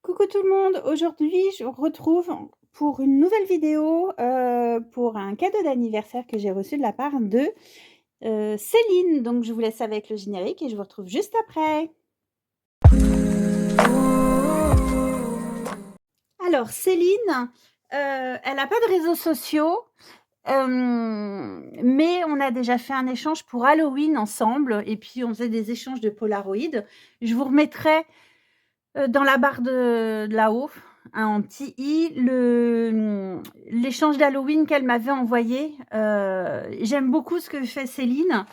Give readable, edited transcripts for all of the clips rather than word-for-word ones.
Coucou tout le monde, aujourd'hui je vous retrouve pour une nouvelle vidéo pour un cadeau d'anniversaire que j'ai reçu de la part de Céline. Donc je vous laisse avec le générique et je vous retrouve juste après. Alors Céline, elle n'a pas de réseaux sociaux, mais on a déjà fait un échange pour Halloween ensemble et puis on faisait des échanges de Polaroid. Je vous remettrai dans la barre de là-haut, hein, en petit i, l'échange d'Halloween qu'elle m'avait envoyé. J'aime beaucoup ce que fait Céline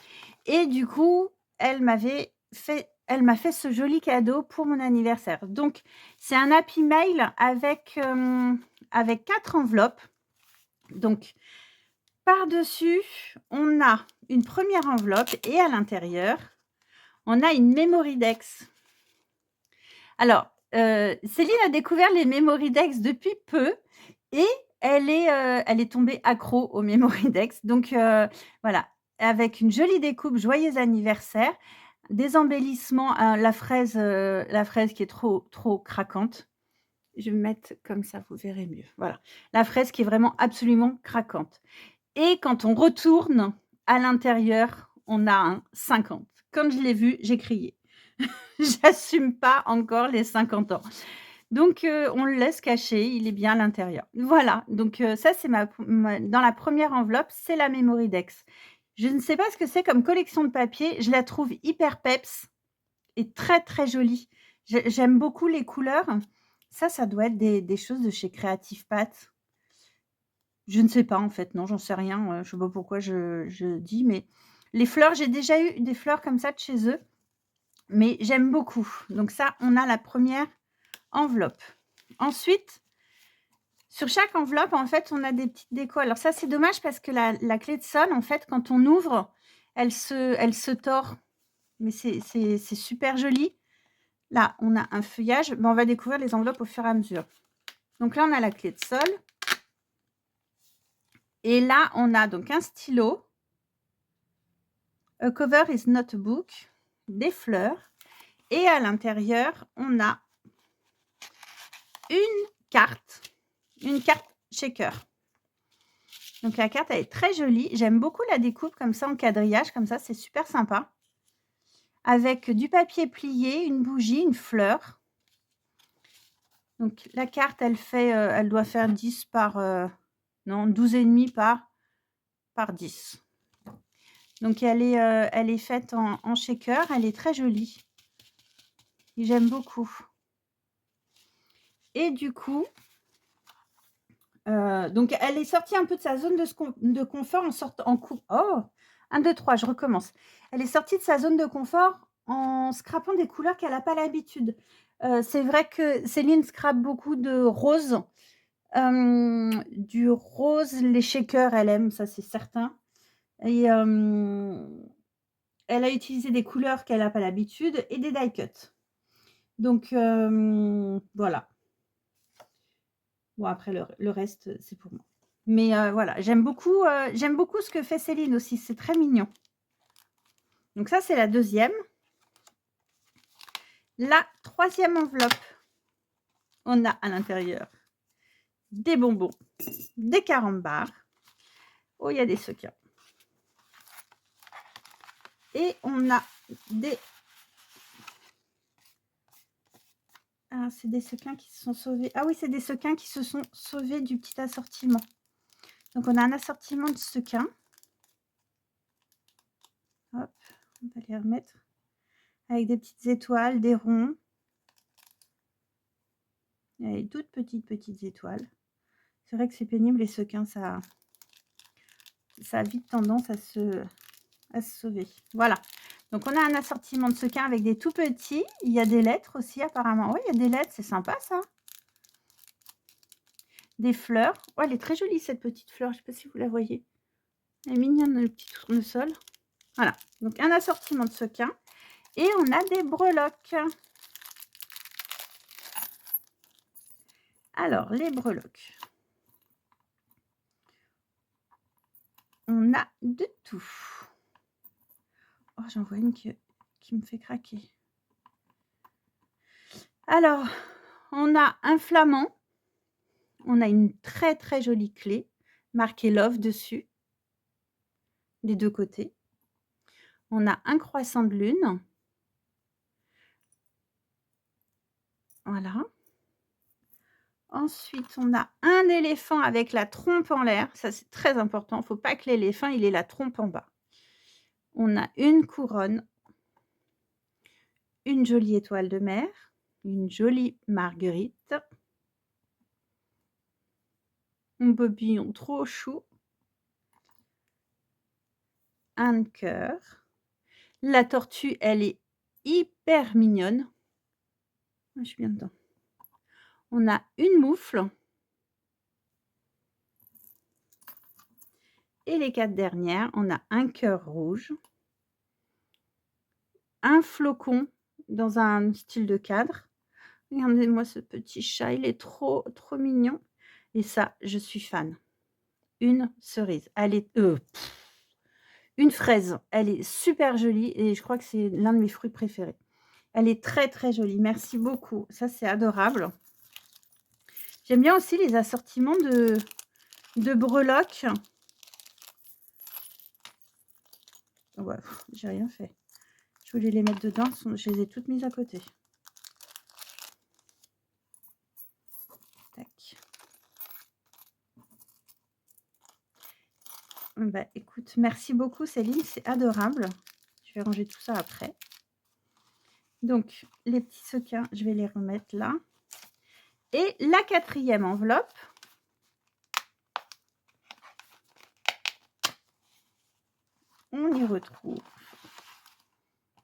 et du coup, elle m'a fait ce joli cadeau pour mon anniversaire. Donc c'est un Happy Mail avec 4 enveloppes. Donc par-dessus, on a une première enveloppe et à l'intérieur, on a une Memory Dex. Alors, Céline a découvert les Memory Dex depuis peu et elle est tombée accro aux Memory Dex. Donc, voilà, avec une jolie découpe joyeux anniversaire, des embellissements, la fraise qui est trop craquante. Je vais me mettre comme ça, vous verrez mieux. Voilà, la fraise qui est vraiment absolument craquante et quand on retourne, à l'intérieur, on a un 50. Quand je l'ai vu, j'ai crié. J'assume pas encore les 50 ans. Donc on le laisse caché, il est bien à l'intérieur. Voilà, donc ça c'est ma dans la première enveloppe, c'est la Memory Dex. Je ne sais pas ce que c'est comme collection de papier, je la trouve hyper peps et très, très jolie. J'aime beaucoup les couleurs. Ça doit être des choses de chez Creative Path. Je ne sais pas en fait, non, j'en sais rien, je sais pas pourquoi je dis, mais les fleurs, j'ai déjà eu des fleurs comme ça de chez eux, mais j'aime beaucoup. Donc ça, on a la première enveloppe. Ensuite, sur chaque enveloppe, en fait, on a des petites décos. Alors ça, c'est dommage parce que la clé de sol, en fait, quand on ouvre, elle se tord. Mais c'est super joli. Là, on a un feuillage. Ben, on va découvrir les enveloppes au fur et à mesure. Donc là, on a la clé de sol. Et là, on a donc un stylo. A cover is not a book. Des fleurs. Et à l'intérieur, on a une carte shaker. Donc la carte, elle est très jolie. J'aime beaucoup la découpe comme ça en quadrillage, comme ça, c'est super sympa. Avec du papier plié, une bougie, une fleur. Donc la carte, elle doit faire 10 par... non, 12,5 par 10. Donc elle est faite en shaker, elle est très jolie. J'aime beaucoup. Et du coup, donc elle est sortie un peu de sa zone de confort en sortant oh! 1, 2, 3, je recommence. Elle est sortie de sa zone de confort en scrapant des couleurs qu'elle a pas l'habitude. C'est vrai que Céline scrape beaucoup de rose. Du rose, les shakers, elle aime, ça c'est certain et elle a utilisé des couleurs qu'elle a pas l'habitude et des die cut. Donc voilà. Bon après le reste, c'est pour moi. Mais voilà, j'aime beaucoup ce que fait Céline aussi, c'est très mignon. Donc ça, c'est la deuxième. La troisième enveloppe, on a à l'intérieur des bonbons, des carambars. Oh, il y a des sequins. Et on a des... Ah, c'est des sequins qui se sont sauvés. Ah oui, c'est des sequins qui se sont sauvés du petit assortiment. Donc on a un assortiment de sequins. Hop, on va les remettre. Avec des petites étoiles, des ronds. Et toutes petites étoiles. C'est vrai que c'est pénible les sequins, ça a vite tendance à se sauver. Voilà. Donc on a un assortiment de sequins avec des tout petits. Il y a des lettres aussi apparemment. Oui, il y a des lettres, c'est sympa ça. Des fleurs. Oh, elle est très jolie cette petite fleur. Je ne sais pas si vous la voyez. Elle est mignonne, le petit tournesol. Voilà. Donc un assortiment de sequins. Et on a des breloques. Alors, les breloques. On a de tout. Oh, j'en vois une qui me fait craquer. Alors, On a un flamand. On a une très, très jolie clé marquée Love dessus, des 2 côtés. On a un croissant de lune. Voilà. Ensuite, on a un éléphant avec la trompe en l'air. Ça, c'est très important. Il ne faut pas que l'éléphant, il ait la trompe en bas. On a une couronne, une jolie étoile de mer, une jolie marguerite, un papillon trop chou, un cœur. La tortue, elle est hyper mignonne. Je suis bien dedans. On a une moufle. Et les 4 dernières, on a un cœur rouge, un flocon dans un style de cadre. Regardez-moi ce petit chat, il est trop, trop mignon. Et ça, je suis fan. Une cerise. Elle est... une fraise. Elle est super jolie et je crois que c'est l'un de mes fruits préférés. Elle est très, très jolie. Merci beaucoup. Ça, c'est adorable. J'aime bien aussi les assortiments de breloques. Ouais, j'ai rien fait. Je voulais les mettre dedans. Je les ai toutes mises à côté. Tac. Bah, écoute, merci beaucoup Céline, c'est adorable. Je vais ranger tout ça après. Donc, les petits sequins, je vais les remettre là. Et la 4e enveloppe. On y retrouve.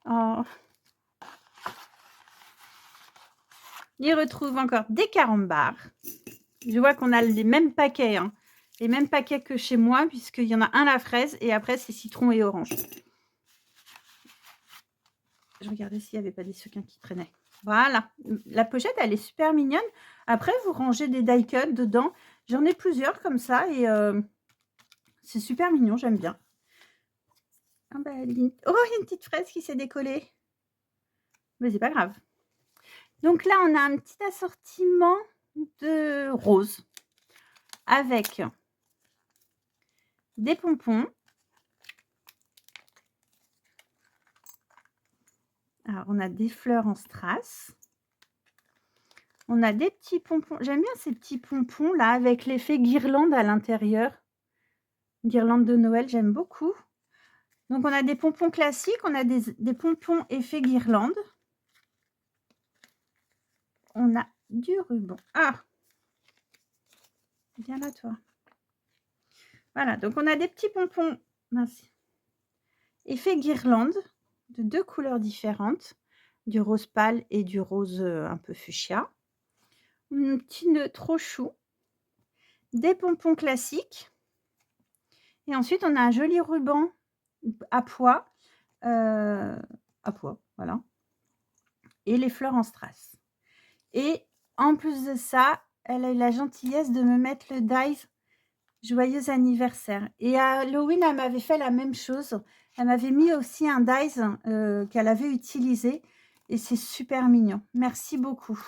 Oh. On y retrouve encore des carambars. Je vois qu'on a les mêmes paquets, hein. Les mêmes paquets que chez moi, puisqu'il y en a un la fraise et après c'est citron et orange. Je regardais s'il n'y avait pas des sequins qui traînaient. Voilà. La pochette, elle est super mignonne. Après, vous rangez des die cuts dedans. J'en ai plusieurs comme ça et c'est super mignon, j'aime bien. Ah bah, oh, il y a une petite fraise qui s'est décollée. Mais c'est pas grave. Donc là, on a un petit assortiment de roses avec des pompons. Alors, on a des fleurs en strass. On a des petits pompons. J'aime bien ces petits pompons là avec l'effet guirlande à l'intérieur. Guirlande de Noël, j'aime beaucoup. Donc, on a des pompons classiques. On a des pompons effet guirlande. On a du ruban. Ah! Viens là, toi. Voilà, donc on a des petits pompons. Mince. Effet guirlande de 2 couleurs différentes. Du rose pâle et du rose un peu fuchsia. Un petit nœud trop chou. Des pompons classiques. Et ensuite, on a un joli ruban à pois. Voilà. Et les fleurs en strass. Et en plus de ça, elle a eu la gentillesse de me mettre le dies joyeux anniversaire. Et à Halloween, elle m'avait fait la même chose. Elle m'avait mis aussi un dies qu'elle avait utilisé. Et c'est super mignon. Merci beaucoup.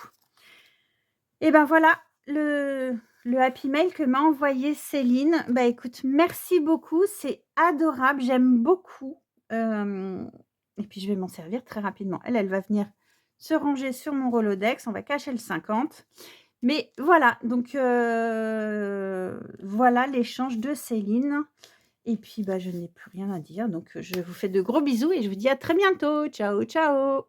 Et ben voilà le happy mail que m'a envoyé Céline. Bah écoute, merci beaucoup. C'est adorable. J'aime beaucoup. Et puis je vais m'en servir très rapidement. Elle va venir se ranger sur mon Rolodex. On va cacher le 50. Mais voilà, donc voilà l'échange de Céline. Et puis bah, je n'ai plus rien à dire. Donc je vous fais de gros bisous et je vous dis à très bientôt. Ciao, ciao.